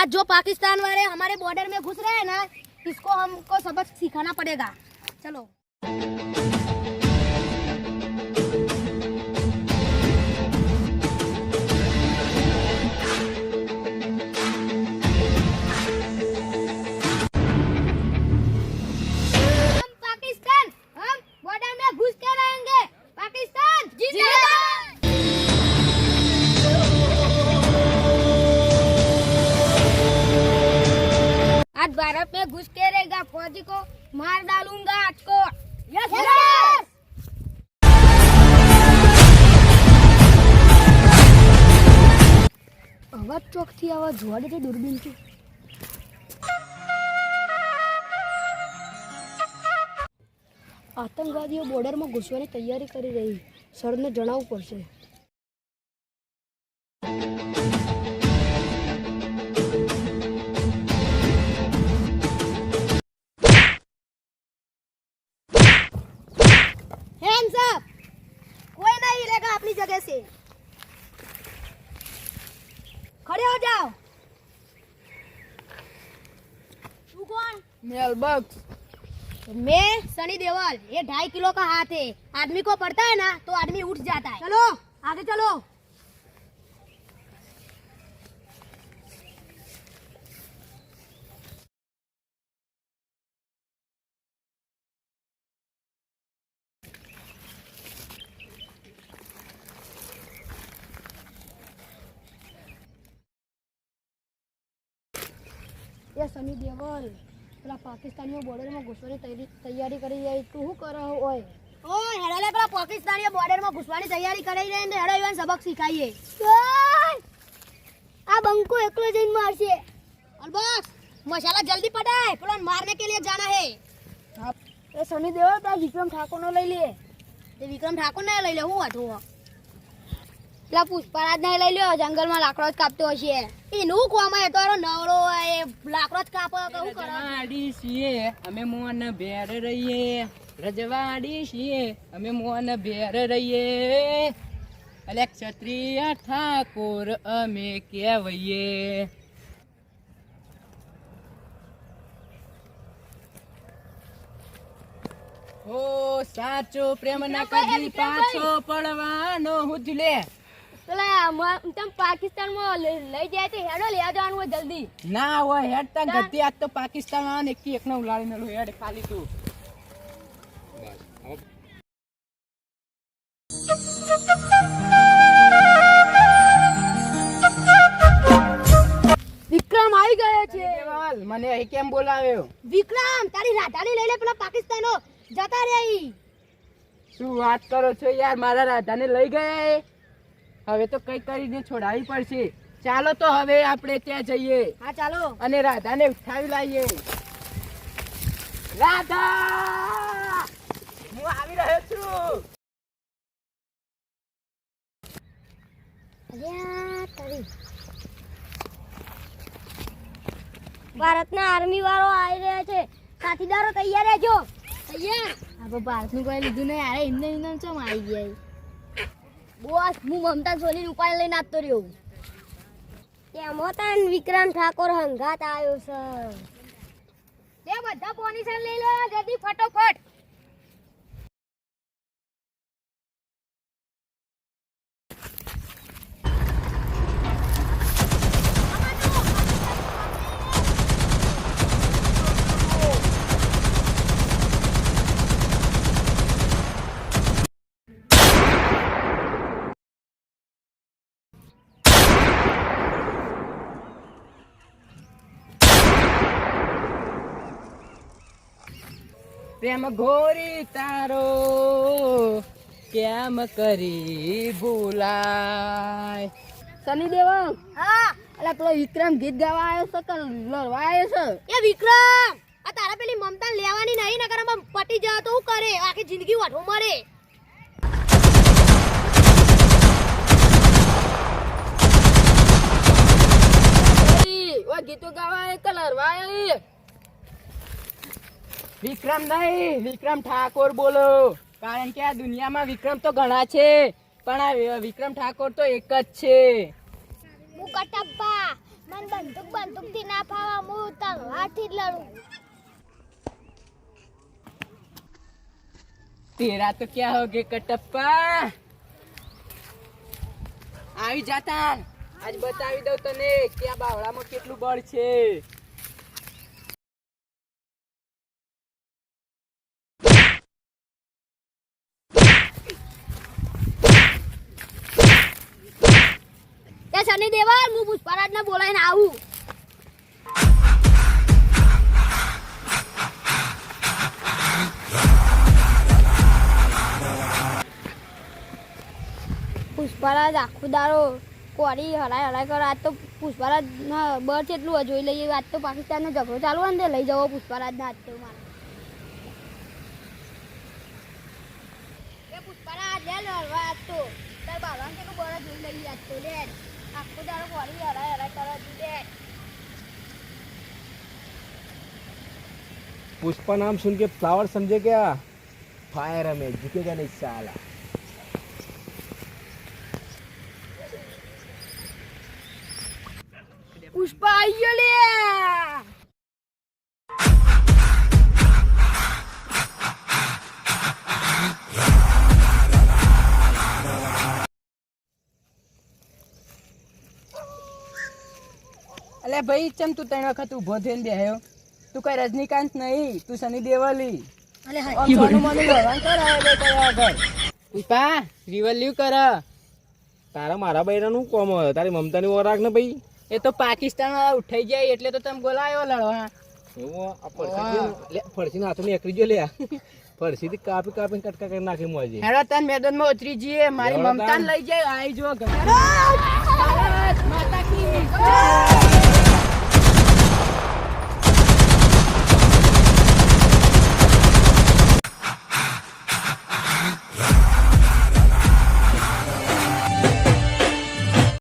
आज जो पाकिस्तान वाले हमारे बॉर्डर में घुस रहे हैं ना, इसको हमको सबक सिखाना पड़ेगा। चलो। हम बॉर्डर में घुस के रहेंगे। पाकिस्तान जिंदाबाद। आज भारत में घुस के रहेगा, फौजी को मार डालूंगा आज को। Yes yes. अवाज ચોકથી આવા જોડે છે દૂરબીન થી। આતંકવાદીઓ બોર્ડરમાં ઘૂસવાની તૈયારી કરી રહી, સરને જણાવવું પડશે। हैंड्स अप, कोई नहीं हिलेगा अपनी जगह से। खड़े हो जाओ। तू कौन? मैं अलबख्श। मैं सनी देओल। ये 2.5 किलो का हाथ है, आदमी को पड़ता है ना तो आदमी उठ जाता है। चलो आगे चलो। ये सनी देओल પેલા પાકિસ્તાનીઓ બોર્ડરમાં ઘૂસવાની તૈયારી કરી રહી, તું શું કરો હોય? ઓય હેડલે પેલા પાકિસ્તાનીઓ બોર્ડરમાં ઘૂસવાની તૈયારી કરી રહી ને, હેડો ઈવન સબક શીખાઈએ। આ બંકો એકલો જઈને મારશે। અલબક્ષ મસાલા જલ્દી પડાય, પેલો મારને કે लिए जाना है। એ સની દેઓલ પેલા વિક્રમ ઠાકોરનો લઈ લે। તે વિક્રમ ઠાકોરને લઈ લે, હું વાઠો પેલા પુષ્પરાજ ને લઈ લ્યો, જંગલમાં લાકડો જ કાપતો હશે। એનું કોમાં તો નવરો એ લાકડો જ કાપો કહું કરે। રજવાડી છીએ અમે મોન ભેર રહીએ, રજવાડી છીએ અમે મોન ભેર રહીએ, અલે ક્ષત્રિય ઠાકોર અમે કહેવાઈએ। ઓ સાચો પ્રેમ ના કદી પાછો પડવાનો હુજલે। પેલા તમ પાકિસ્તાનમાં લઈ જાય તો હેડો લેવા જવાનું હોય જલ્દી। ના હોય હેડતા ગતિ આજ તો પાકિસ્તાન વાળાને એક ને ઉલાડીને લો હેડ ખાલી તું। વિક્રમ આવી ગયો છે। મને અહીં કેમ બોલાવ્યો? વિક્રમ તારી રાધાને લઈ લે, પેલા પાકિસ્તાનો જતા રહી। શું વાત કરો છો યાર, મારા રાધાને લઈ ગયા, હવે તો કઈ કરીને છોડાવી પડશે। ચાલો તો હવે આપણે ત્યાં જઈએ। હા ચાલો। અને રાધાને ઉઠાવી લાવીએ। રાધા હું આવી રહ્યો છું। ભારતના આર્મી વાળો આવી રહ્યા છે, સાથીદારો તૈયાર રહેજો। તૈયાર? આપણે ભારતનું કોઈ લીધું નહીં, અરે એમને એમને ચમ આવી ગયા। બોસ હું મમતા સોની ઉપાય લઈને આપતો રહ્યો। ત્યાં મોતાન વિક્રમ ઠાકોર હંગાત આવ્યો છે। તે બધા પોઝિશન લઈ લો જલ્દી ફટોફટ। પ્રેમ ઘોરી તારો કેમ કરી ભૂલાય। સની દેવલ હા, અલા પેલો વિક્રમ ગીત ગાવા આવ્યો છે કે લડવા આવ્યો છે? એ વિક્રમ આ તારા પેલી મમતા લેવાની નહીં, નકર આમાં પટી જાય તો શું કરે, આખી જિંદગી વાઠો મરે। ઓ ગીતો ગાવા આવ્યો કે લડવા આવ્યો? વિક્રમ નહીં, વિક્રમ ઠાકોર બોલો। કારણ કે આ દુનિયામાં વિક્રમ તો ઘણા છે, પણ આ વિક્રમ ઠાકોર તો એક જ છે। હું કટપ્પા મને બંદૂક થી ના ફાવા, હું તલવારથી જ લડું. તેરા તો ક્યાં હોગે કટપ્પા, આવી જાતા આજ બતાવી દઉં તને કે આ બાવળામાં કેટલું બળ છે. એ શનિ દેવલ, હું પુષ્પરાજને બોલાવીને આવું. પુષ્પરાજ આખું દારો કોરી હરાય કરે. આજ તો પુષ્પરાજ બળ કેટલું જોઈ લઈએ. આજ તો પાકિસ્તાનનો ઝઘડો ચાલુ હોય ને લઈ જવો પુષ્પરાજ ને. આજ તો મારે એ પુષ્પરાજ લે લડવા. આજ તો તાર બાબા કેટલું બળ જોઈ લઈએ. આજ તો લે આખું દારો કોરી હરાય કરે લે. पुष्पा नाम सुन के फ्लावर समझे क्या? फायर हमें झुकेगा नहीं साला. પુષ્પા આવી ગયો લે. અલે ભાઈ ચમ તું 3 વખત ઊભો થઈને બેહ્યો? તું કઈ રજનીકાંત નહીં, તું સની દેવલી. અલે આમ સોનું મોનું લડવાનું કરાવે બે કર્યા આગળ. પુષ્પા રિવલ્યુ કર. તારા મારા બૈરાનું કોમ હોય, તારી મમતાની ઓર રાખ ને ભાઈ. એ તો પાકિસ્તાન વાળા ઉઠાઈ જાય એટલે તો તમે બોલાયો લડવા. એવું આ ફરસીના હાથમાં એકરી જો લે. ફરસીથી કાપી કાપીને કટકા કરી નાખી મોજે. હેડો તને મેદાનમાં ઉતરી જઈએ. મારી હેડો મમતાને તાન. લઈ જાય. આવી જો ઘર. ભારત માતા કી જય.